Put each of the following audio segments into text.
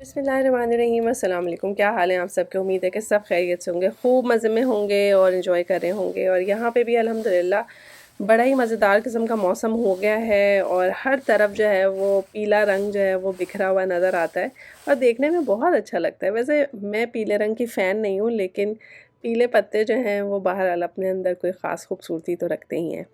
बिस्मिल्लाहिर्रहमानिर्रहीम, अस्सलाम वालेकुम। क्या हाल है आप सबके? उम्मीद है कि सब खैरियत से होंगे, खूब मज़े में होंगे और इन्जॉय कर रहे होंगे। और यहाँ पे भी अल्हम्दुलिल्लाह बड़ा ही मज़ेदार किस्म का मौसम हो गया है और हर तरफ जो है वो पीला रंग जो है वो बिखरा हुआ नज़र आता है और देखने में बहुत अच्छा लगता है। वैसे मैं पीले रंग की फ़ैन नहीं हूँ, लेकिन पीले पत्ते जो हैं वो बहरहाल अपने अंदर कोई ख़ास खूबसूरती तो रखते ही हैं।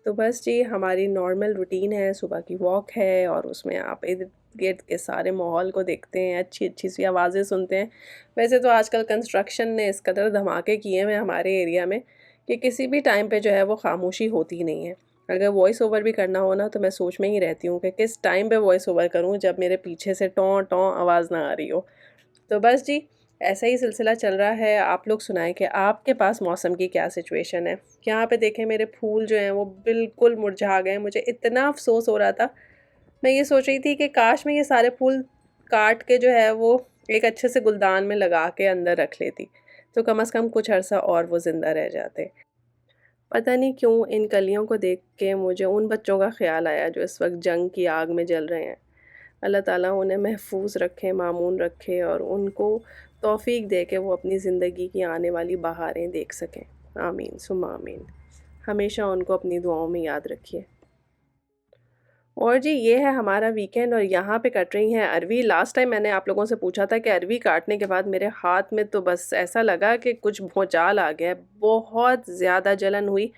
तो बस जी, हमारी नॉर्मल रूटीन है, सुबह की वॉक है और उसमें आप इर्द गिर्द के सारे माहौल को देखते हैं, अच्छी-अच्छी सी आवाज़ें सुनते हैं। वैसे तो आजकल कंस्ट्रक्शन ने इस कदर धमाके किए हुए हैं हमारे एरिया में कि किसी भी टाइम पे जो है वो खामोशी होती नहीं है। अगर वॉइस ओवर भी करना हो ना, तो मैं सोच में ही रहती हूँ कि किस टाइम पे वॉइस ओवर करूँ जब मेरे पीछे से टौं टौं आवाज़ ना आ रही हो। तो बस जी, ऐसा ही सिलसिला चल रहा है। आप लोग सुनाएँ कि आपके पास मौसम की क्या सिचुएशन है? यहाँ पे देखें, मेरे फूल जो हैं वो बिल्कुल मुरझा गए हैं। मुझे इतना अफ़सोस हो रहा था। मैं ये सोच रही थी कि काश मैं ये सारे फूल काट के जो है वो एक अच्छे से गुलदान में लगा के अंदर रख लेती, तो कम से कम कुछ अरसा और वो ज़िंदा रह जाते। पता नहीं क्यों इन कलियों को देख के मुझे उन बच्चों का ख़्याल आया जो इस वक़्त जंग की आग में जल रहे हैं। अल्लाह ताला उन्हें महफूज रखे, मामून रखे और उनको तौफ़ीक दे के वो अपनी ज़िंदगी की आने वाली बहारें देख सकें। आमीन सुम्मा आमीन। हमेशा उनको अपनी दुआओं में याद रखिए। और जी, ये है हमारा वीकेंड और यहाँ पे कट रही हैं अरवी। लास्ट टाइम मैंने आप लोगों से पूछा था कि अरवी काटने के बाद मेरे हाथ में तो बस ऐसा लगा कि कुछ भूचाल आ गया है, बहुत ज़्यादा जलन हुई।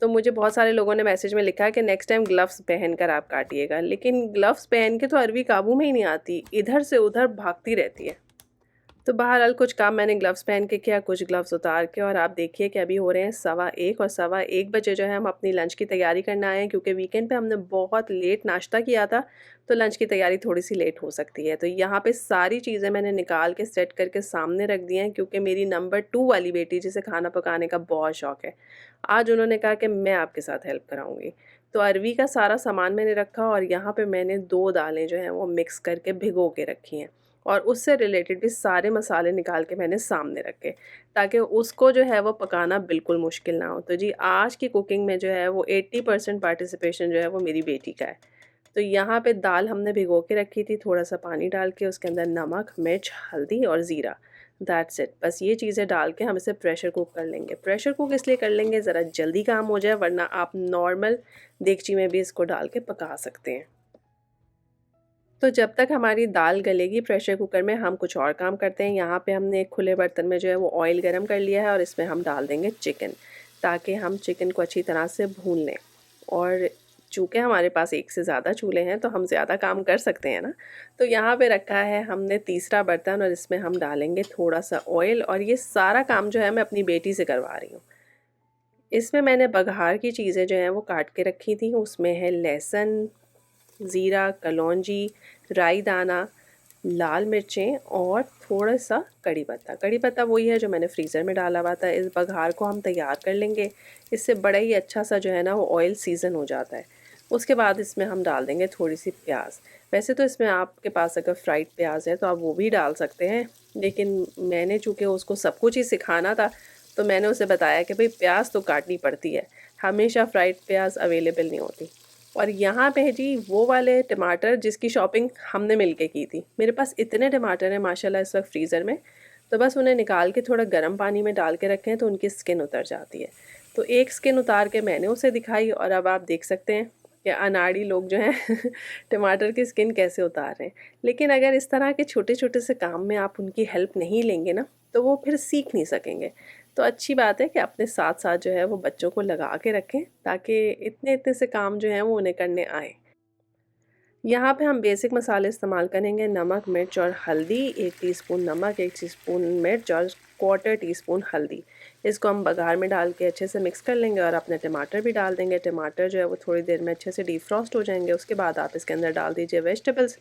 तो मुझे बहुत सारे लोगों ने मैसेज में लिखा कि नेक्स्ट टाइम ग्लव्स पहन कर आप काटिएगा, लेकिन ग्लव्स पहन के तो अरवी काबू में ही नहीं आती, इधर से उधर भागती रहती है। तो बहरहाल कुछ काम मैंने ग्लव्स पहन के किया, कुछ ग्लव्स उतार के। और आप देखिए कि अभी हो रहे हैं 1:15 और 1:15 बजे जो है हम अपनी लंच की तैयारी करने आए हैं, क्योंकि वीकेंड पे हमने बहुत लेट नाश्ता किया था, तो लंच की तैयारी थोड़ी सी लेट हो सकती है। तो यहाँ पे सारी चीज़ें मैंने निकाल के सेट करके सामने रख दी हैं, क्योंकि मेरी नंबर 2 वाली बेटी, जिसे खाना पकाने का बहुत शौक है, आज उन्होंने कहा कि मैं आपके साथ हेल्प कराऊंगी। तो अरवी का सारा सामान मैंने रखा और यहाँ पे मैंने 2 दालें जो हैं वो मिक्स करके भिगो के रखी हैं और उससे रिलेटेड भी सारे मसाले निकाल के मैंने सामने रखे, ताकि उसको जो है वो पकाना बिल्कुल मुश्किल ना हो। तो जी, आज की कुकिंग में जो है वो 80% पार्टिसिपेशन जो है वो मेरी बेटी का है। तो यहाँ पे दाल हमने भिगो के रखी थी, थोड़ा सा पानी डाल के उसके अंदर नमक, मिर्च, हल्दी और ज़ीरा, दैट्स इट। बस ये चीज़ें डाल के हम इसे प्रेशर कुक कर लेंगे। प्रेशर कुक इसलिए कर लेंगे ज़रा जल्दी काम हो जाए, वरना आप नॉर्मल देगची में भी इसको डाल के पका सकते हैं। तो जब तक हमारी दाल गलेगी प्रेशर कुकर में, हम कुछ और काम करते हैं। यहाँ पे हमने एक खुले बर्तन में जो है वो ऑयल गरम कर लिया है और इसमें हम डाल देंगे चिकन, ताकि हम चिकन को अच्छी तरह से भून लें। और चूँकि हमारे पास एक से ज़्यादा चूल्हे हैं तो हम ज़्यादा काम कर सकते हैं ना। तो यहाँ पे रखा है हमने तीसरा बर्तन और इसमें हम डालेंगे थोड़ा सा ऑयल और ये सारा काम जो है मैं अपनी बेटी से करवा रही हूँ। इसमें मैंने बघार की चीज़ें जो हैं वो काट के रखी थी। उसमें है लहसुन, ज़ीरा, कलौंजी, राई दाना, लाल मिर्चें और थोड़ा-सा कड़ी पत्ता। कड़ी पत्ता वही है जो मैंने फ्रीज़र में डाला हुआ था। इस बघार को हम तैयार कर लेंगे। इससे बड़ा ही अच्छा-सा जो है ना वो ऑयल सीज़न हो जाता है। उसके बाद इसमें हम डाल देंगे थोड़ी-सी प्याज़। वैसे तो इसमें आपके पास अगर फ्राइड प्याज़ है तो आप वो भी डाल सकते हैं, लेकिन मैंने चूँकि उसको सब कुछ ही सिखाना था, तो मैंने उसे बताया कि भई प्याज़ तो काटनी पड़ती है, हमेशा फ्राइड प्याज़ अवेलेबल नहीं होती। और यहाँ पे है जी वो वाले टमाटर जिसकी शॉपिंग हमने मिलके की थी। मेरे पास इतने टमाटर हैं माशाल्लाह इस वक्त फ्रीज़र में, तो बस उन्हें निकाल के थोड़ा गर्म पानी में डाल के रखें तो उनकी स्किन उतर जाती है। तो एक स्किन उतार के मैंने उसे दिखाई और अब आप देख सकते हैं कि अनाड़ी लोग जो हैं टमाटर की स्किन कैसे उतार रहे हैं। लेकिन अगर इस तरह के छोटे-छोटे से काम में आप उनकी हेल्प नहीं लेंगे ना, तो वो फिर सीख नहीं सकेंगे। तो अच्छी बात है कि अपने साथ-साथ जो है वो बच्चों को लगा के रखें, ताकि इतने-इतने से काम जो हैं वो उन्हें करने आएँ। यहाँ पे हम बेसिक मसाले इस्तेमाल करेंगे, नमक, मिर्च और हल्दी। 1 टीस्पून नमक, 1 टीस्पून मिर्च और क्वार्टर टीस्पून हल्दी। इसको हम बघार में डाल के अच्छे से मिक्स कर लेंगे और अपने टमाटर भी डाल देंगे। टमाटर जो है वो थोड़ी देर में अच्छे से डीफ्रॉस्ट हो जाएंगे। उसके बाद आप इसके अंदर डाल दीजिए वेजिटेबल्स।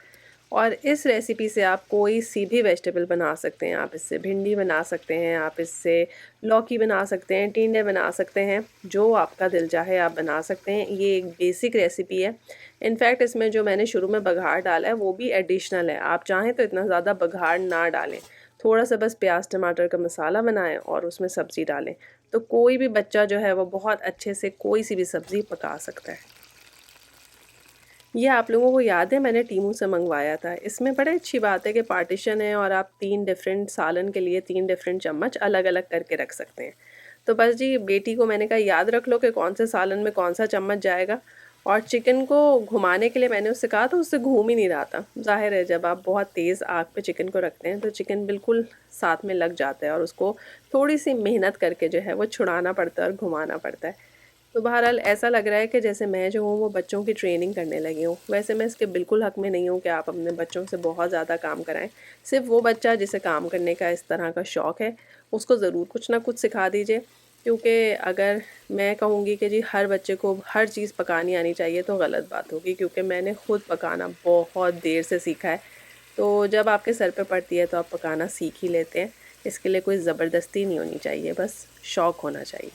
और इस रेसिपी से आप कोई सी भी वेजिटेबल बना सकते हैं। आप इससे भिंडी बना सकते हैं, आप इससे लौकी बना सकते हैं, टिंडे बना सकते हैं, जो आपका दिल चाहे आप बना सकते हैं। ये एक बेसिक रेसिपी है। इनफैक्ट इसमें जो मैंने शुरू में बघार डाला है वो भी एडिशनल है। आप चाहें तो इतना ज़्यादा बघार ना डालें, थोड़ा सा बस प्याज टमाटर का मसाला बनाएं और उसमें सब्ज़ी डालें, तो कोई भी बच्चा जो है वो बहुत अच्छे से कोई सी भी सब्ज़ी पका सकता है। ये आप लोगों को याद है मैंने टीमू से मंगवाया था। इसमें बड़ी अच्छी बात है कि पार्टीशन है और आप 3 डिफरेंट सालन के लिए 3 डिफरेंट चम्मच अलग अलग करके रख सकते हैं। तो बस जी बेटी को मैंने कहा याद रख लो कि कौन से सालन में कौन सा चम्मच जाएगा। और चिकन को घुमाने के लिए मैंने उससे कहा तो उससे घूम ही नहीं रहा था। ज़ाहिर है जब आप बहुत तेज़ आग पे चिकन को रखते हैं तो चिकन बिल्कुल साथ में लग जाता है और उसको थोड़ी सी मेहनत करके जो है वो छुड़ाना पड़ता है और घुमाना पड़ता है। तो बहरहाल ऐसा लग रहा है कि जैसे मैं जो हूँ वो बच्चों की ट्रेनिंग करने लगी हूँ। वैसे मैं इसके बिल्कुल हक़ में नहीं हूँ कि आप अपने बच्चों से बहुत ज़्यादा काम कराएं। सिर्फ वो बच्चा जिसे काम करने का इस तरह का शौक़ है उसको ज़रूर कुछ ना कुछ सिखा दीजिए, क्योंकि अगर मैं कहूँगी कि जी हर बच्चे को हर चीज़ पकानी आनी चाहिए तो गलत बात होगी, क्योंकि मैंने ख़ुद पकाना बहुत देर से सीखा है। तो जब आपके सर पे पड़ती है तो आप पकाना सीख ही लेते हैं। इसके लिए कोई ज़बरदस्ती नहीं होनी चाहिए, बस शौक़ होना चाहिए।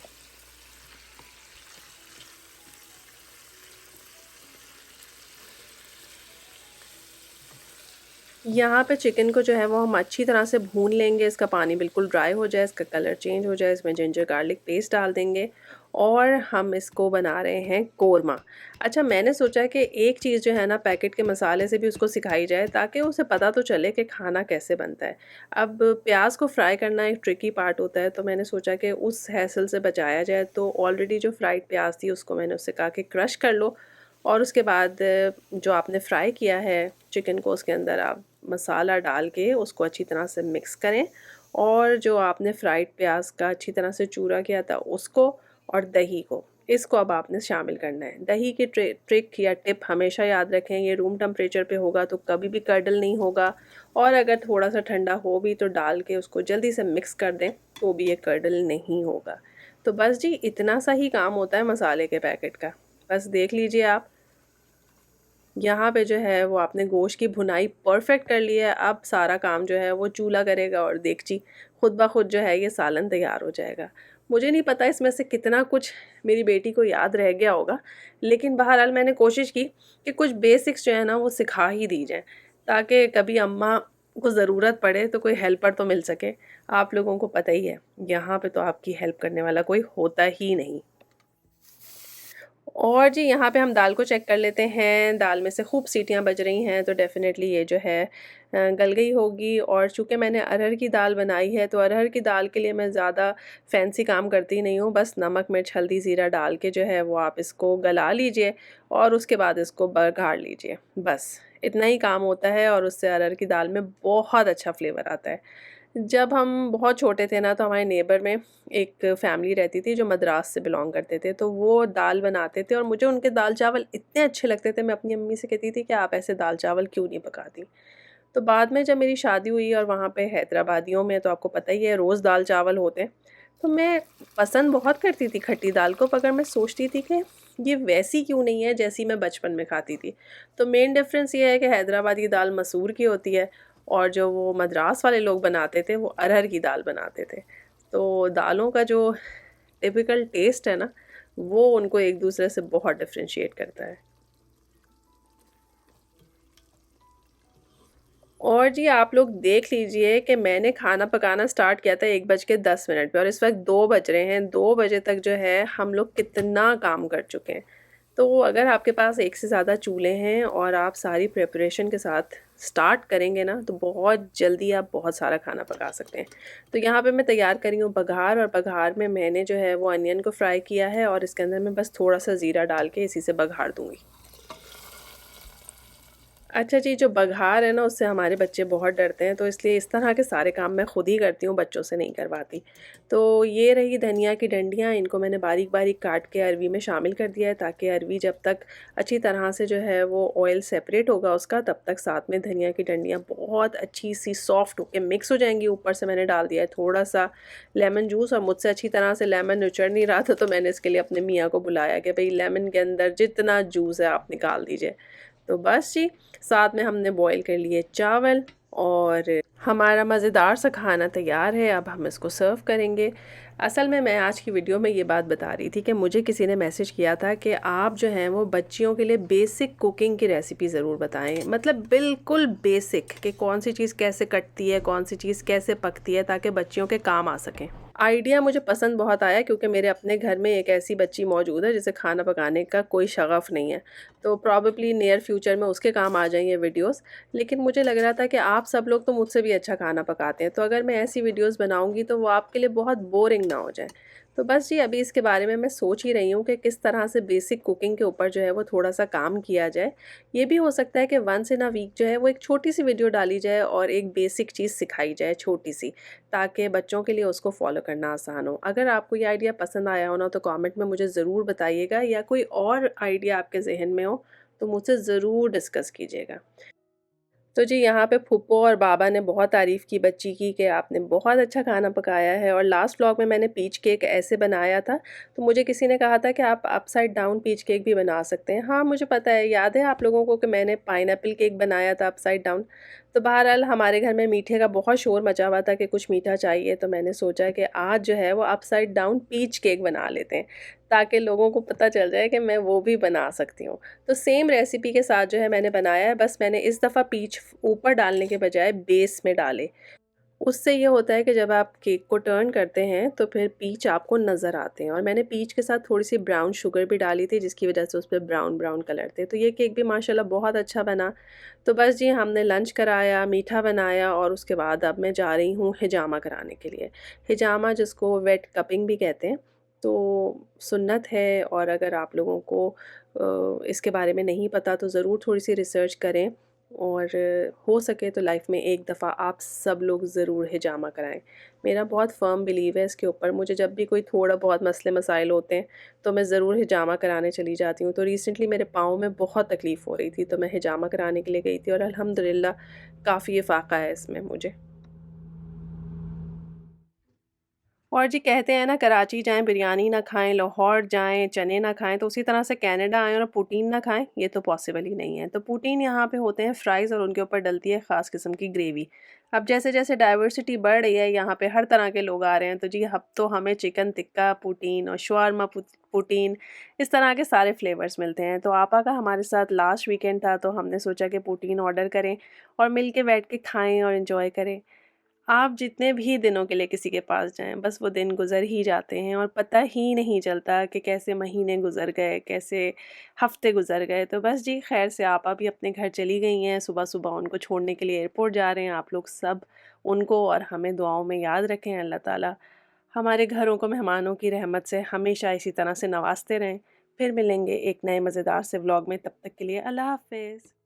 यहाँ पे चिकन को जो है वो हम अच्छी तरह से भून लेंगे, इसका पानी बिल्कुल ड्राई हो जाए, इसका कलर चेंज हो जाए। इसमें जिंजर गार्लिक पेस्ट डाल देंगे और हम इसको बना रहे हैं कोरमा। अच्छा, मैंने सोचा कि एक चीज़ जो है ना पैकेट के मसाले से भी उसको सिखाई जाए ताकि उसे पता तो चले कि खाना कैसे बनता है। अब प्याज को फ्राई करना एक ट्रिकी पार्ट होता है, तो मैंने सोचा कि उस हैसल से बचाया जाए। तो ऑलरेडी जो फ्राइड प्याज थी उसको मैंने उससे कहा कि क्रश कर लो और उसके बाद जो आपने फ्राई किया है चिकन को उसके अंदर आप मसाला डाल के उसको अच्छी तरह से मिक्स करें। और जो आपने फ्राइड प्याज का अच्छी तरह से चूरा किया था उसको और दही को, इसको अब आपने शामिल करना है। दही की ट्रिक या टिप हमेशा याद रखें, ये रूम टेम्परेचर पे होगा तो कभी भी कर्डल नहीं होगा, और अगर थोड़ा सा ठंडा हो भी तो डाल के उसको जल्दी से मिक्स कर दें तो भी ये कर्डल नहीं होगा। तो बस जी इतना सा ही काम होता है मसाले के पैकेट का। बस देख लीजिए आप, यहाँ पे जो है वो आपने गोश्त की भुनाई परफेक्ट कर ली है। अब सारा काम जो है वो चूल्हा करेगा और देगची खुद ब खुद जो है ये सालन तैयार हो जाएगा। मुझे नहीं पता इसमें से कितना कुछ मेरी बेटी को याद रह गया होगा, लेकिन बहरहाल मैंने कोशिश की कि कुछ बेसिक्स जो है ना वो सिखा ही दी जाए, ताकि कभी अम्मा को ज़रूरत पड़े तो कोई हेल्पर तो मिल सके। आप लोगों को पता ही है यहाँ पे तो आपकी हेल्प करने वाला कोई होता ही नहीं। और जी यहाँ पे हम दाल को चेक कर लेते हैं। दाल में से खूब सीटियाँ बज रही हैं तो डेफ़िनेटली ये जो है गल गई होगी। और चूँकि मैंने अरहर की दाल बनाई है तो अरहर की दाल के लिए मैं ज़्यादा फैंसी काम करती नहीं हूँ। बस नमक मिर्च हल्दी ज़ीरा डाल के जो है वो आप इसको गला लीजिए और उसके बाद इसको बघाड़ लीजिए। बस इतना ही काम होता है और उससे अरहर की दाल में बहुत अच्छा फ्लेवर आता है। जब हम बहुत छोटे थे ना तो हमारे नेबर में एक फैमिली रहती थी जो मद्रास से बिलोंग करते थे, तो वो दाल बनाते थे और मुझे उनके दाल चावल इतने अच्छे लगते थे। मैं अपनी अम्मी से कहती थी कि आप ऐसे दाल चावल क्यों नहीं पकाती। तो बाद में जब मेरी शादी हुई और वहाँ पे हैदराबादियों में तो आपको पता ही है रोज़ दाल चावल होते हैं, तो मैं पसंद बहुत करती थी खट्टी दाल को, मगर मैं सोचती थी कि ये वैसी क्यों नहीं है जैसी मैं बचपन में खाती थी। तो मेन डिफरेंस ये है कि हैदराबादी दाल मसूर की होती है और जो वो मद्रास वाले लोग बनाते थे वो अरहर की दाल बनाते थे। तो दालों का जो टिपिकल टेस्ट है ना वो उनको एक दूसरे से बहुत डिफरेंशिएट करता है। और जी आप लोग देख लीजिए कि मैंने खाना पकाना स्टार्ट किया था 1:10 पे और इस वक्त 2 बज रहे हैं। 2 बजे तक जो है हम लोग कितना काम कर चुके हैं। तो अगर आपके पास एक से ज़्यादा चूल्हे हैं और आप सारी प्रिपरेशन के साथ स्टार्ट करेंगे ना तो बहुत जल्दी आप बहुत सारा खाना पका सकते हैं। तो यहाँ पे मैं तैयार करी हूँ बघार, और बघार में मैंने जो है वो अनियन को फ्राई किया है और इसके अंदर मैं बस थोड़ा सा ज़ीरा डाल के इसी से बघार दूँगी। अच्छा जी, जो बघार है ना उससे हमारे बच्चे बहुत डरते हैं, तो इसलिए इस तरह के सारे काम मैं खुद ही करती हूँ, बच्चों से नहीं करवाती। तो ये रही धनिया की डंडियाँ, इनको मैंने बारीक-बारीक काट के अरवी में शामिल कर दिया है ताकि अरवी जब तक अच्छी तरह से जो है वो ऑयल सेपरेट होगा उसका, तब तक साथ में धनिया की डंडियाँ बहुत अच्छी सी सॉफ्ट होके मिक्स हो जाएँगी। ऊपर से मैंने डाल दिया है थोड़ा-सा लेमन जूस, और मुझसे अच्छी तरह से लेमन निचड़ नहीं रहा था तो मैंने इसके लिए अपने मियाँ को बुलाया कि भई लेमन के अंदर जितना जूस है आप निकाल दीजिए। तो बस जी, साथ में हमने बॉईल कर लिए चावल और हमारा मज़ेदार सा खाना तैयार है। अब हम इसको सर्व करेंगे। असल में मैं आज की वीडियो में ये बात बता रही थी कि मुझे किसी ने मैसेज किया था कि आप जो हैं वो बच्चियों के लिए बेसिक कुकिंग की रेसिपी ज़रूर बताएं, मतलब बिल्कुल बेसिक, कि कौन सी चीज़ कैसे कटती है, कौन सी चीज़ कैसे पकती है, ताकि बच्चियों के काम आ सकें। आइडिया मुझे पसंद बहुत आया क्योंकि मेरे अपने घर में एक ऐसी बच्ची मौजूद है जिसे खाना पकाने का कोई शगफ नहीं है। तो प्रॉबेबली नियर फ्यूचर में उसके काम आ जाएँ ये वीडियोज़। लेकिन मुझे लग रहा था कि आप सब लोग तो मुझसे भी अच्छा खाना पकाते हैं, तो अगर मैं ऐसी वीडियोज़ बनाऊँगी तो वो आपके लिए बहुत बोरिंग ना हो जाए। तो बस जी अभी इसके बारे में मैं सोच ही रही हूँ कि किस तरह से बेसिक कुकिंग के ऊपर जो है वो थोड़ा-सा काम किया जाए। ये भी हो सकता है कि वन्स इन अ वीक जो है वो एक छोटी-सी वीडियो डाली जाए और एक बेसिक चीज़ सिखाई जाए छोटी-सी, ताकि बच्चों के लिए उसको फ़ॉलो करना आसान हो। अगर आपको ये आइडिया पसंद आया हो ना तो कमेंट में मुझे ज़रूर बताइएगा, या कोई और आइडिया आपके ज़हन में हो तो मुझसे ज़रूर डिस्कस कीजिएगा। तो जी यहाँ पे फूफो और बाबा ने बहुत तारीफ़ की बच्ची की कि आपने बहुत अच्छा खाना पकाया है, और लास्ट व्लॉग में मैंने पीच केक ऐसे बनाया था, तो मुझे किसी ने कहा था कि आप अपसाइड डाउन पीच केक भी बना सकते हैं। हाँ, मुझे पता है, याद है आप लोगों को कि मैंने पाइनएप्पल केक बनाया था अपसाइड डाउन। तो बहरहाल हमारे घर में मीठे का बहुत शोर मचा हुआ था कि कुछ मीठा चाहिए, तो मैंने सोचा कि आज जो है वो अपसाइड डाउन पीच केक बना लेते हैं, ताकि लोगों को पता चल जाए कि मैं वो भी बना सकती हूँ। तो सेम रेसिपी के साथ जो है मैंने बनाया है, बस मैंने इस दफ़ा पीच ऊपर डालने के बजाय बेस में डाले। उससे ये होता है कि जब आप केक को टर्न करते हैं तो फिर पीच आपको नज़र आते हैं, और मैंने पीच के साथ थोड़ी-सी ब्राउन शुगर भी डाली थी जिसकी वज़ह से उस पे ब्राउन ब्राउन कलर थे। तो ये केक भी माशाल्लाह बहुत अच्छा बना। तो बस जी हमने लंच कराया, मीठा बनाया, और उसके बाद अब मैं जा रही हूँ हिजामा कराने के लिए। हिजामा जिसको वेट कपिंग भी कहते हैं। तो सुन्नत है, और अगर आप लोगों को इसके बारे में नहीं पता तो ज़रूर थोड़ी-सी रिसर्च करें, और हो सके तो लाइफ में एक दफ़ा आप सब लोग ज़रूर हिजामा कराएं। मेरा बहुत फ़र्म बिलीव है इसके ऊपर। मुझे जब भी कोई थोड़ा बहुत मसले मसाइल होते हैं तो मैं ज़रूर हिजामा कराने चली जाती हूँ। तो रिसेंटली मेरे पाँव में बहुत तकलीफ़ हो रही थी, तो मैं हिजामा कराने के लिए गई थी, और अल्हम्दुलिल्लाह काफ़ी इफ़ाक़ा है इसमें मुझे। और जी कहते हैं ना, कराची जाएँ बिरयानी ना खाएँ, लाहौर जाएँ चने ना खाएँ, तो उसी तरह से कनाडा आएँ और पोटीन ना खाएँ, ये तो पॉसिबल ही नहीं है। तो पोटीन यहाँ पे होते हैं फ्राइज़, और उनके ऊपर डलती है ख़ास किस्म की ग्रेवी। अब जैसे-जैसे डाइवर्सिटी बढ़ रही है, यहाँ पे हर तरह के लोग आ रहे हैं, तो जी अब तो हमें चिकन टिक्का पोटीन और शवारमा पोटीन, इस तरह के सारे फ्लेवर्स मिलते हैं। तो आपा का हमारे साथ लास्ट वीकेंड था, तो हमने सोचा कि पोटीन ऑर्डर करें और मिल के बैठ के खाएँ और एंजॉय करें। आप जितने भी दिनों के लिए किसी के पास जाएँ, बस वो दिन गुज़र ही जाते हैं, और पता ही नहीं चलता कि कैसे महीने गुज़र गए, कैसे हफ़्ते गुज़र गए। तो बस जी खैर से आपा भी अपने घर चली गई हैं, सुबह-सुबह उनको छोड़ने के लिए एयरपोर्ट जा रहे हैं। आप लोग सब उनको और हमें दुआओं में याद रखें। अल्लाह ताला हमारे घरों को मेहमानों की रहमत से हमेशा इसी तरह से नवाज़ते रहें। फिर मिलेंगे एक नए मज़ेदार से व्लॉग में, तब तक के लिए अल्लाह हाफ़िज़।